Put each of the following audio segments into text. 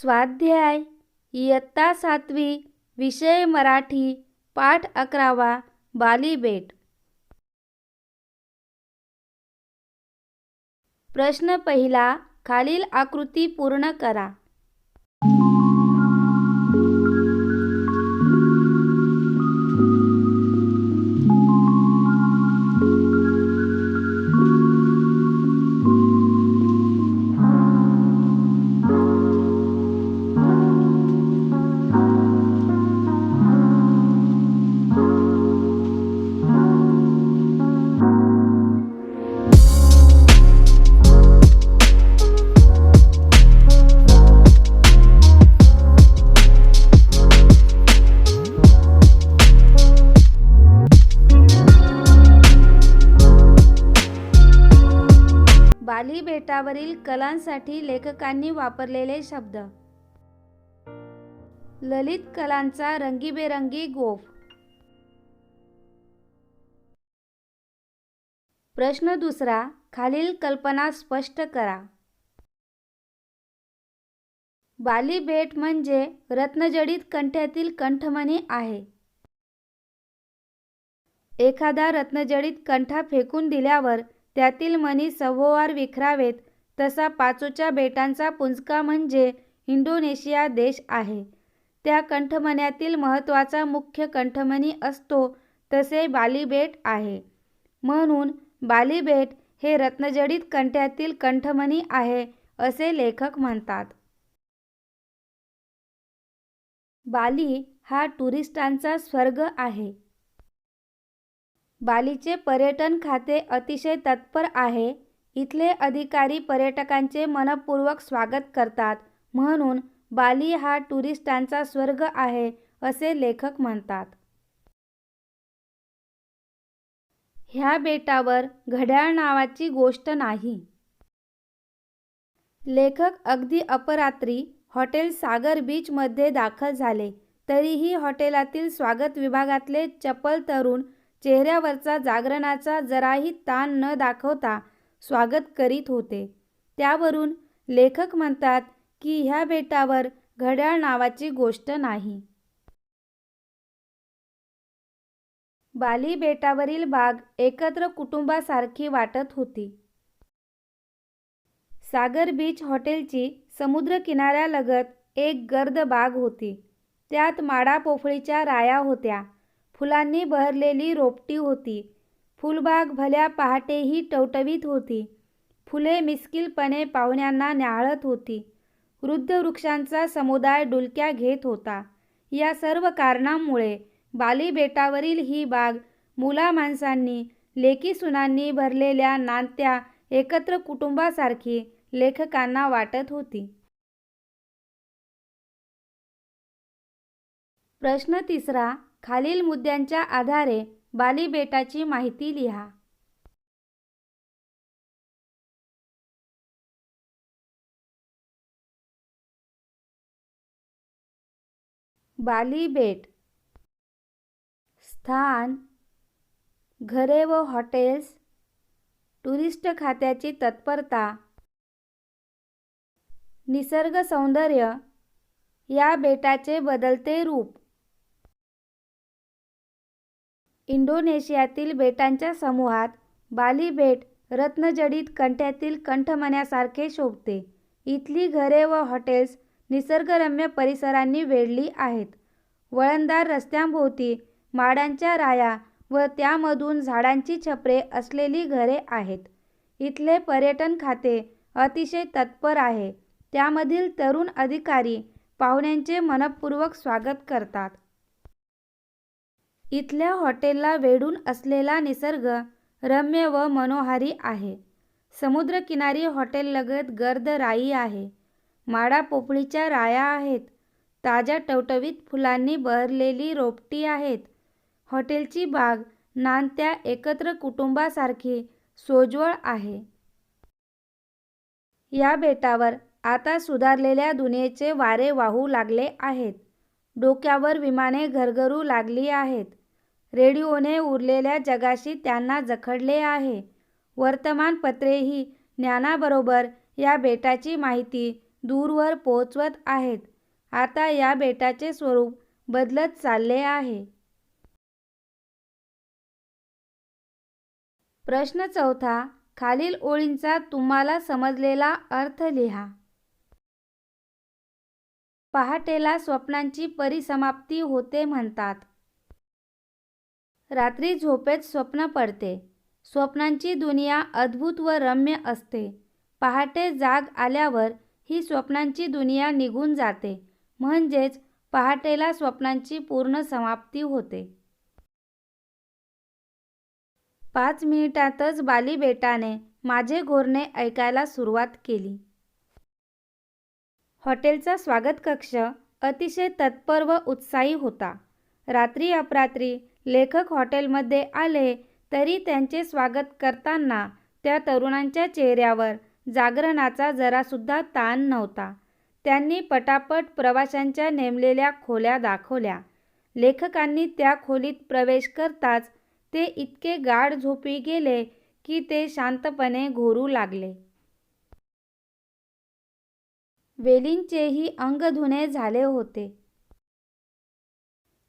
स्वाध्याय इयत्ता 7वी विषय मराठी पाठ 11वा बाली बेट। प्रश्न पहिला, खालील आकृती पूर्ण करा। बाली बेटावरील कलांसाठी लेखकांनी वापरलेले शब्द: ललित कलांचा रंगीबेरंगी गोफ। प्रश्न दुसरा, खालील कल्पना स्पष्ट करा। बाली बेट म्हणजे रत्नजडित कंठ्यातील कंठमणी आहे। एखादा रत्नजडित कंठा फेकून दिल्यावर त्यातील मणी सभोवार विखरावेत, तसा पाचोच्या बेटांचा पुंजका म्हणजे इंडोनेशिया देश आहे। त्या कंठमण्यातील महत्त्वाचा मुख्य कंठमणी असतो, तसे बाली बेट आहे। म्हणून बाली बेट हे रत्नजडित कंठ्यातील कंठमणी आहे असे लेखक म्हणतात। बाली हा टुरिस्टांचा स्वर्ग आहे। बालीचे पर्यटन खाते अतिशय तत्पर आहे। इथले अधिकारी पर्यटकांचे मनपूर्वक स्वागत करतात, म्हणून बाली हा टुरिस्टांचा स्वर्ग आहे असे लेखक म्हणतात। ह्या बेटावर घड्याळ नावाची गोष्ट नाही। लेखक अगदी अपरात्री हॉटेल सागर बीच मध्ये दाखल झाले, तरीही हॉटेलातील स्वागत विभागातले चपल तरुण चेहऱ्यावरचा जागरणाचा जराही ताण न दाखवता स्वागत करीत होते। त्यावरून लेखक म्हणतात की ह्या बेटावर घड्याळ नावाची गोष्ट नाही। बाली बेटावरील बाग एकत्र कुटुंबासारखी वाटत होती। सागर बीच हॉटेलची समुद्र किनाऱ्यालगत एक गर्द बाग होती। त्यात माडा पोफळीच्या राया होत्या। फुलांनी बहरलेली रोपटी होती। फुलबाग भल्या पहाटेही टवटवीत होती। फुले मिश्किलपणे पाहुण्यांना न्याहाळत होती। वृद्ध वृक्षांचा समुदाय डुलक्या घेत होता। या सर्व कारणांमुळे बाली बेटावरील ही बाग मुलामाणसांनी, लेकीसुनांनी भरलेल्या नांदत्या एकत्र कुटुंबासारखी लेखकांना वाटत होती। प्रश्न तिसरा, खालील मुद्द्यांच्या आधारे बाली बेटाची माहिती लिहा। बाली बेट: स्थान, घरे व हॉटेल्स, टुरिस्ट खात्याची तत्परता, निसर्ग सौंदर्य, या बेटाचे बदलते रूप। इंडोनेशियातील बेटांच्या समूहात बाली बेट रत्नजडित कंठ्यातील कंठमण्यासारखे शोभते। इथली घरे व हॉटेल्स निसर्गरम्य परिसरांनी वेढली आहेत। वळणदार रस्त्यांभोवती माडांच्या राया व त्यामधून झाडांची छपरे असलेली घरे आहेत। इथले पर्यटन खाते अतिशय तत्पर आहे। त्यामधील तरुण अधिकारी पाहुण्यांचे मनपूर्वक स्वागत करतात। इथल्या हॉटेलला वेढून असलेला निसर्ग रम्य व मनोहारी आहे। समुद्रकिनारी हॉटेललगत गर्द राई आहे। माडा पोफळीच्या राया आहेत। ताज्या टवटवीत फुलांनी बहरलेली रोपटी आहेत। हॉटेलची बाग नांदत्या एकत्र कुटुंबासारखी सोज्वळ आहे। या बेटावर आता सुधारलेल्या दुनियेचे वारे वाहू लागले आहेत। डोक्यावर विमाने घरघरू लागली आहेत। रेडिओने उरलेल्या जगाशी त्यांना जखडले आहे। वर्तमानपत्रेही ज्ञानाबरोबर या बेटाची माहिती दूरवर पोहोचवत आहेत. आता या बेटाचे स्वरूप बदलत चालले आहे. प्रश्न चौथा. खालील ओळींचा तुम्हाला समजलेला अर्थ लिहा. पहाटेला स्वप्नांची परिसमाप्ती होते म्हणतात. रात्री झोपेत स्वप्न पडते. स्वप्नांची दुनिया अद्भुत व रम्य असते. पहाटे जाग आल्यावर ही स्वप्नांची दुनिया निघून जाते. म्हणजेच पहाटेला स्वप्नांची पूर्ण समाप्ती होते. 5 मिनिटातच बाली बेटाने माझे घोरणे ऐकायला सुरुवात केली. हॉटेलचा स्वागत कक्ष अतिशय तत्पर व उत्साही होता. रात्री अपरात्री लेखक हॉटेलमध्ये आले तरी त्यांचे स्वागत करताना त्या तरुणांच्या चेहऱ्यावर जागरणाचा जरासुद्धा ताण नव्हता. त्यांनी पटापट प्रवाशांच्या नेमलेल्या खोल्या दाखवल्या. लेखकांनी त्या खोलीत प्रवेश करताच ते इतके गाढ झोपी गेले की ते शांतपणे घोरू लागले. वेलींचेही अंगधुणे झाले होते.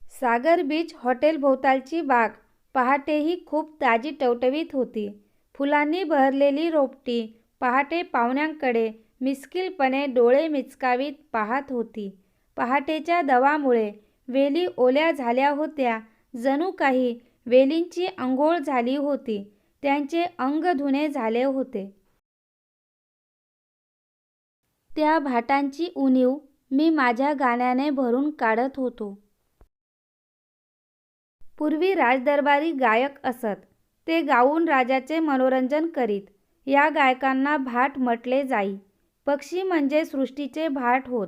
सागर बीच हॉटेलभोवतालची बाग पहाटेही खूप ताजी टवटवीत होती. फुलांनी बहरलेली रोपटी पहाटे पाहुण्यांकडे मिश्किलपणे डोळे मिचकावीत पाहत होती. पहाटेच्या दवामुळे वेली ओल्या झाल्या होत्या. जणू काही वेलींची अंघोळ झाली होती. त्यांचे अंग धुणे झाले होते. त्या भाटांची उणीव मी माझ्या गाण्याने भरून काढत होतो. पूर्वी राजदरबारी गायक असत. ते गाऊन राजाचे मनोरंजन करीत. या गायकांना भाट म्हटले जाई. पक्षी म्हणजे सृष्टीचे भाट होत.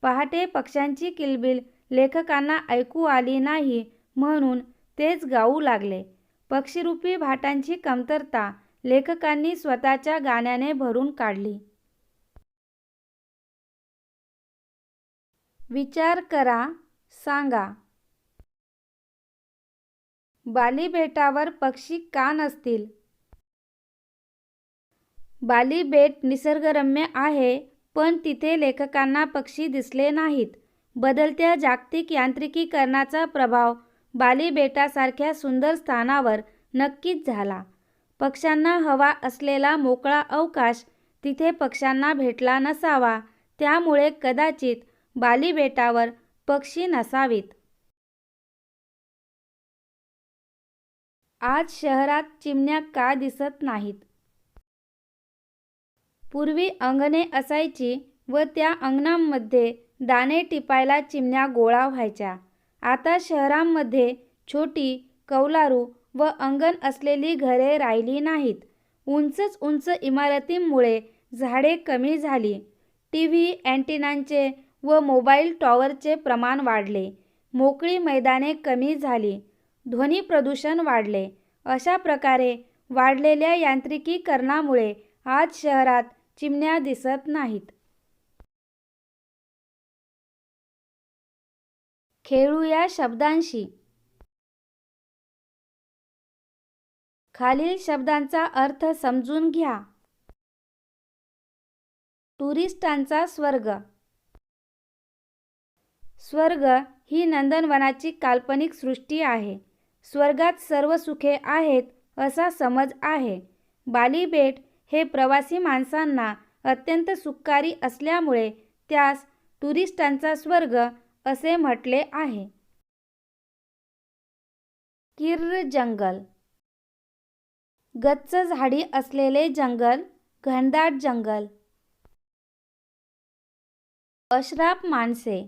पहाटे पक्ष्यांची किलबिल लेखकांना ऐकू आली नाही म्हणून तेच गाऊ लागले. पक्षीरूपी भाटांची कमतरता लेखकांनी स्वतःच्या गाण्याने भरून काढली. विचार करा, सांगा. बाली बेटावर पक्षी का नसतील? बाली बेट निसर्गरम्य आहे, पण तिथे लेखकांना पक्षी दिसले नाहीत. बदलत्या जागतिक यांत्रिकीकरणाचा प्रभाव बाली बेटासारख्या सुंदर स्थानावर नक्कीच झाला. पक्ष्यांना हवा असलेला मोकळा अवकाश तिथे पक्ष्यांना भेटला नसावा. त्यामुळे कदाचित बाली बेटावर पक्षी नसावीत. आज शहरात चिमण्या का दिसत नाहीत? पूर्वी अंगणे असायची व त्या अंगणांमध्ये दाणे टिपायला चिमण्या गोळा व्हायच्या. आता शहरांमध्ये छोटी, कौलारू व अंगण असलेली घरे राहिली नाहीत. उंचच उंच इमारतींमुळे झाडे कमी झाली. टीव्ही अँटिनांचे व मोबाईल टॉवरचे प्रमाण वाढले. मोकळी मैदाने कमी झाली. ध्वनी प्रदूषण वाढले. अशा प्रकारे वाढलेल्या यांत्रिकीकरणामुळे आज शहरात चिमण्या दिसत नाहीत. खेळूया शब्दांशी. खालील शब्दांचा अर्थ समजून घ्या. टुरिस्टांचा स्वर्ग. स्वर्ग ही नंदनवनाची काल्पनिक सृष्टी आहे. स्वर्गात सर्व सुखे आहेत असा समज आहे. बाली बेट हे प्रवासी माणसांना अत्यंत सुखकारी असल्यामुळे त्यास टुरिस्टांचा स्वर्ग असे म्हटले आहे. किर्र जंगल. गच्च झाडी असलेले जंगल, घनदाट जंगल. अश्राप माणसे.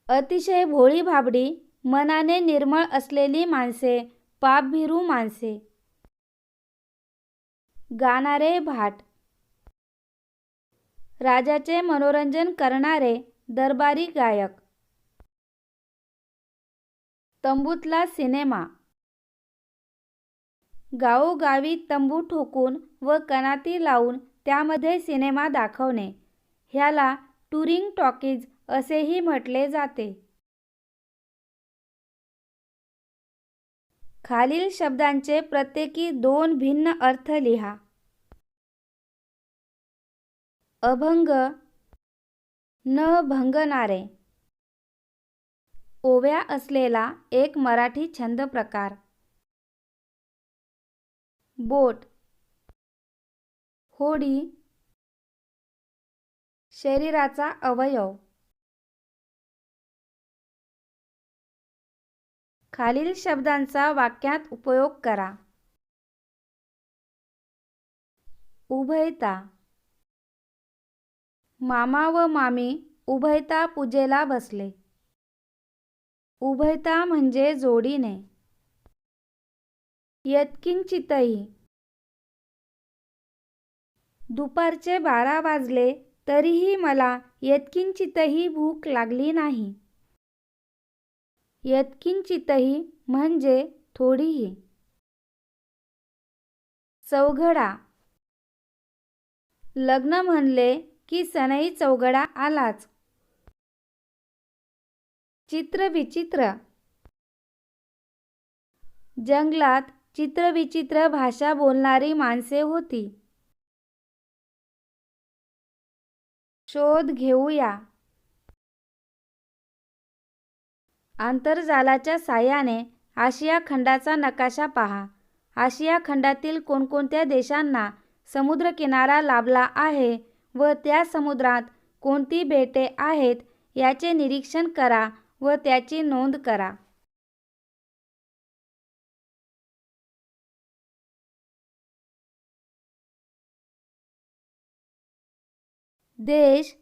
अतिशय भोळी भाबडी, मनाने निर्मळ असलेली माणसे, पापभीरू माणसे. गाणारे भाट. राजाचे मनोरंजन करणारे दरबारी गायक. तंबूतला सिनेमा. गावोगावी तंबू ठोकून व कनाती लावून त्यामध्ये सिनेमा दाखवणे, ह्याला टुरिंग टॉकीज असेही म्हटले जाते. खालील शब्दांचे प्रत्येकी 2 भिन्न अर्थ लिहा. अभंग न भंगणारे. ओव्या असलेला एक मराठी छंद प्रकार. बोट, होडी, शरीराचा अवयव. खालील शब्दांचा वाक्यात उपयोग करा. उभयता. मामा व मामी उभयता पूजेला बसले. उभयता म्हणजे जोडीने. यत्किंचितही. दुपारचे 12 वाजले तरीही मला यत्किंचितही भूक लागली नाही. यत्किंचितही म्हणजे थोडीही. चौघडा. लग्न म्हणले की सनई चौघडा आलाच. चित्रविचित्र. जंगलात चित्रविचित्र भाषा बोलणारी माणसे होती. शोध घेऊया. आंतरजालाच्या साहाय्याने आशिया खंडाचा नकाशा पहा. आशिया खंडातील कोणकोणत्या देशांना समुद्रकिनारा लाभला आहे व त्या समुद्रात कोणती बेटे आहेत याचे निरीक्षण करा व त्याची नोंद करा. देश,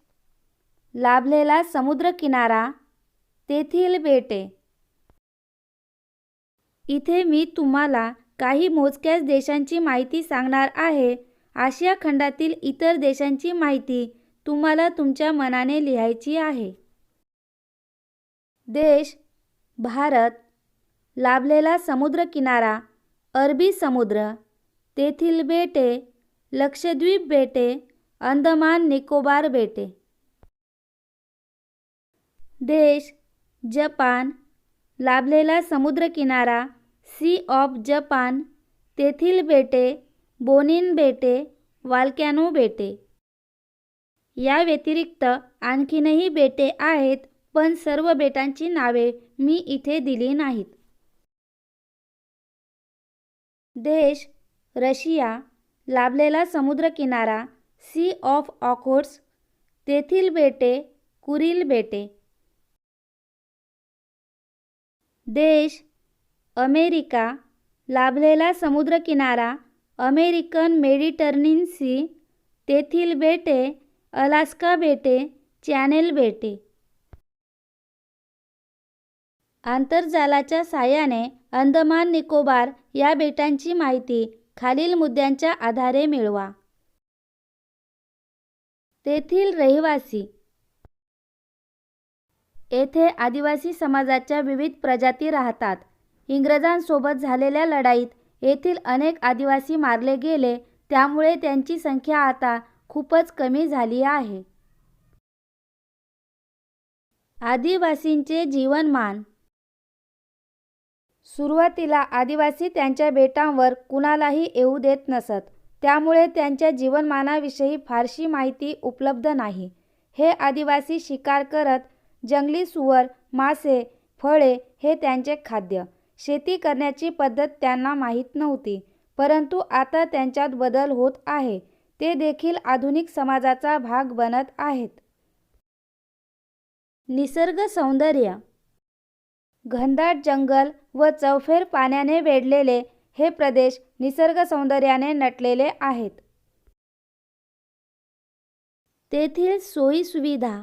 लाभलेला समुद्रकिनारा, तेथील बेटे. इथे मी तुम्हाला काही मोजक्याच देशांची माहिती सांगणार आहे. आशिया खंडातील इतर देशांची माहिती तुम्हाला तुमच्या मनाने लिहायची आहे. देश: भारत. लाभलेला समुद्रकिनारा: अरबी समुद्र. तेथील बेटे: लक्षद्वीप बेटे, अंदमान निकोबार बेटे. देश: जपान. लाभलेला समुद्रकिनारा: सी ऑफ जपान. तेथील बेटे: बोनिन बेटे, वाल्कॅनो बेटे. या व्यतिरिक्त आणखीनही बेटे आहेत, पण सर्व बेटांची नावे मी इथे दिली नाहीत. देश: रशिया. लाभलेला समुद्रकिनारा: सी ऑफ ऑखोट्स. तेथील बेटे: कुरिल बेटे. देश: अमेरिका. लाभलेला समुद्रकिनारा: अमेरिकन मेडिटरेनियन सी. तेथील बेटे: अलास्का बेटे, चॅनेल बेटे. आंतरजालाच्या साहाय्याने अंदमान निकोबार या बेटांची माहिती खालील मुद्द्यांच्या आधारे मिळवा. तेथील रहिवासी. येथे आदिवासी समाजाच्या विविध प्रजाती राहतात. इंग्रजांसोबत झालेल्या लढाईत येथील अनेक आदिवासी मारले गेले, त्यामुळे त्यांची संख्या आता खूपच कमी झाली आहे. आदिवासींचे जीवनमान. सुरुवातीला आदिवासी त्यांच्या बेटांवर कुणालाही येऊ देत नसत, त्यामुळे त्यांच्या जीवनमानाविषयी फारशी माहिती उपलब्ध नाही. हे आदिवासी शिकार करत जंगली सुवर, मासे, फळे हे त्यांचे खाद्य. शेती करण्याची पद्धत त्यांना माहीत नव्हती, परंतु आता त्यांच्यात बदल होत आहे. ते देखील आधुनिक समाजाचा भाग बनत आहेत. निसर्ग सौंदर्य. घनदाट जंगल व चौफेर पाण्याने वेढलेले हे प्रदेश निसर्ग सौंदर्याने नटलेले आहेत. तेथील सोयीसुविधा.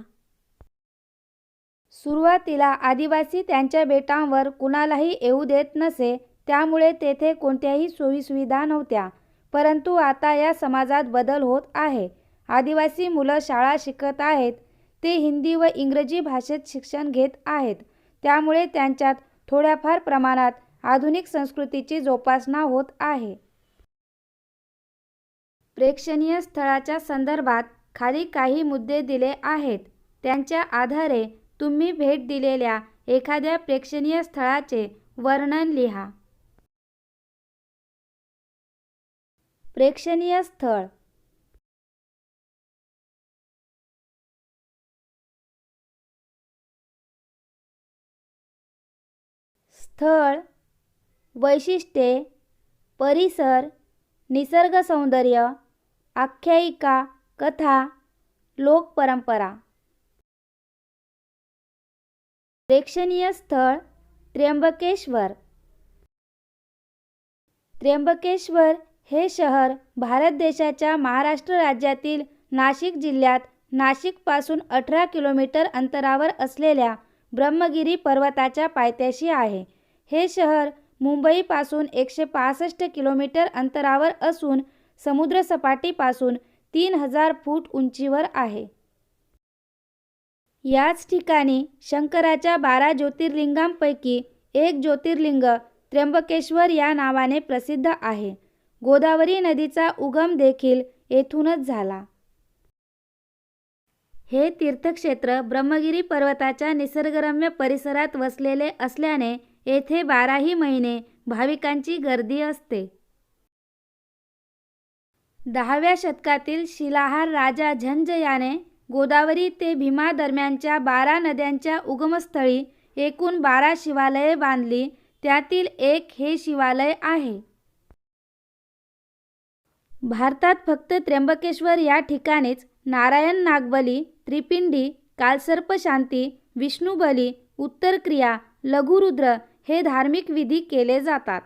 सुरुवातीला आदिवासी त्यांच्या बेटांवर कुणालाही येऊ देत नसे, त्यामुळे तेथे कोणत्याही सोयीसुविधा नव्हत्या. परंतु आता या समाजात बदल होत आहे. आदिवासी मुलं शाळा शिकत आहेत. ते हिंदी व इंग्रजी भाषेत शिक्षण घेत आहेत, त्यामुळे त्यांच्यात थोड्याफार प्रमाणात आधुनिक संस्कृतीची जोपासना होत आहे. प्रेक्षणीय स्थळाच्या संदर्भात खाली काही मुद्दे दिले आहेत. त्यांच्या आधारे तुम्ही भेट दिलेल्या एखाद्या प्रेक्षणीय स्थळाचे वर्णन लिहा. प्रेक्षणीय स्थळ. स्थळ, वैशिष्ट्ये, परिसर, निसर्ग सौंदर्य, आख्यायिका, कथा, लोकपरंपरा. प्रेक्षणीय स्थळ त्र्यंबकेश्वर. त्र्यंबकेश्वर हे शहर भारत देशाच्या महाराष्ट्र राज्यातील नाशिक जिल्ह्यात नाशिकपासून 18 किलोमीटर अंतरावर असलेल्या ब्रह्मगिरी पर्वताच्या पायथ्याशी आहे. हे शहर मुंबईपासून 165 किलोमीटर अंतरावर असून समुद्रसपाटीपासून 3000 फूट उंचीवर आहे. याच ठिकाणी शंकराच्या 12 ज्योतिर्लिंगांपैकी एक ज्योतिर्लिंग त्र्यंबकेश्वर या नावाने प्रसिद्ध आहे. गोदावरी नदीचा उगम देखील येथूनच झाला. हे तीर्थक्षेत्र ब्रह्मगिरी पर्वताच्या निसर्गरम्य परिसरात वसलेले असल्याने येथे 12ही महिने भाविकांची गर्दी असते. 10व्या शतकातील शिलाहार राजा झंज याने गोदावरी ते भीमा दरम्यानच्या 12 नद्यांच्या उगमस्थळी एकूण 12 शिवालये बांधली. त्यातील एक हे शिवालय आहे. भारतात फक्त त्र्यंबकेश्वर या ठिकाणीच नारायण नागबली, त्रिपिंडी, कालसर्पशांती, विष्णुबली, उत्तरक्रिया, लघुरुद्र हे धार्मिक विधी केले जातात.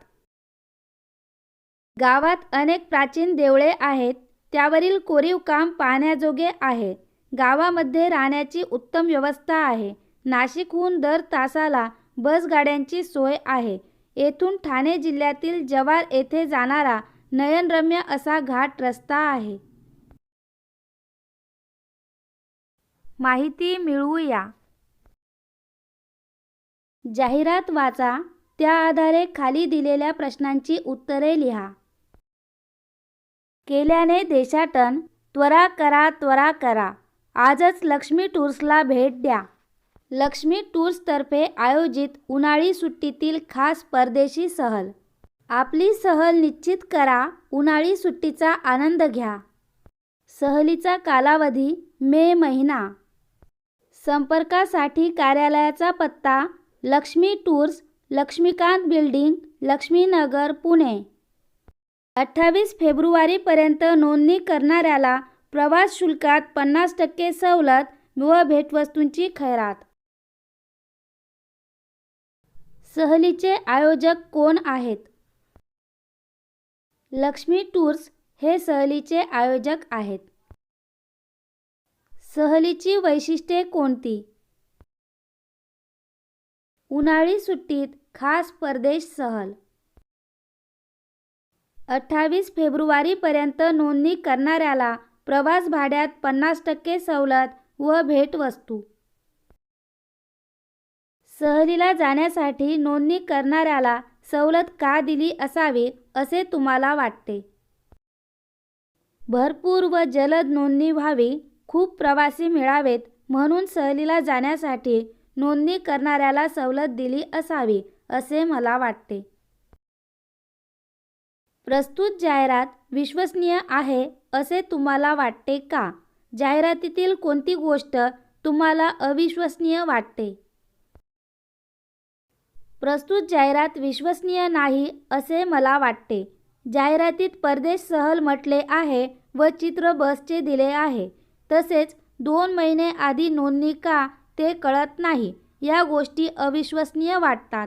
गावात अनेक प्राचीन देवळे आहेत. त्यावरील कोरीव काम पाहण्याजोगे आहे. गावामध्ये राहण्याची उत्तम व्यवस्था आहे. नाशिकहून दर तासाला बस गाड्यांची सोय आहे. येथून ठाणे जिल्ह्यातील जव्हार येथे जाणारा नयनरम्य असा घाट रस्ता आहे. माहिती मिळवूया. जाहिरात वाचा. त्या आधारे खाली दिलेल्या प्रश्नांची उत्तरे लिहा. केल्याने देशाटन. त्वरा करा, त्वरा करा. आजच लक्ष्मी टूर्सला भेट द्या. लक्ष्मी टूर्सतर्फे आयोजित उन्हाळी सुट्टीतील खास परदेशी सहल. आपली सहल निश्चित करा. उन्हाळी सुट्टीचा आनंद घ्या. सहलीचा कालावधी मे महिना. संपर्कासाठी कार्यालयाचा पत्ता लक्ष्मी टूर्स, लक्ष्मीकांत बिल्डिंग, लक्ष्मीनगर, पुणे. 28 फेब्रुवारीपर्यंत नोंदणी करणाऱ्याला प्रवास शुल्कात 50% सवलत व भेटवस्तूंची खैरात. सहलीचे आयोजक कोण आहेत? लक्ष्मी टूर्स हे सहलीचे आयोजक आहेत. सहलीची वैशिष्ट्ये कोणती? उन्हाळी सुट्टीत खास परदेश सहल. 28 फेब्रुवारीपर्यंत नोंदणी करणाऱ्याला प्रवास भाड्यात 50% सवलत व भेटवस्तू. सहलीला जाण्यासाठी नोंदणी करणाऱ्याला सवलत का दिली असावी असे तुम्हाला वाटते? भरपूर व जलद नोंदणी व्हावी, खूप प्रवासी मिळावेत म्हणून सहलीला जाण्यासाठी नोंदणी करणाऱ्याला सवलत दिली असावी असे मला वाटते. प्रस्तुत जाहिरात विश्वसनीय आहे असे तुम्हाला वाटते का? जाहिरातीतील कोणती गोष्ट तुम्हाला अविश्वसनीय वाटते? प्रस्तुत जाहिरात विश्वसनीय नाही असे मला वाटते. जाहिरातीत परदेश सहल म्हटले आहे व चित्र बसचे दिले आहे. तसेच 2 महिने आधी नोंदणी का ते कळत नाही. या गोष्टी अविश्वसनीय वाटतात.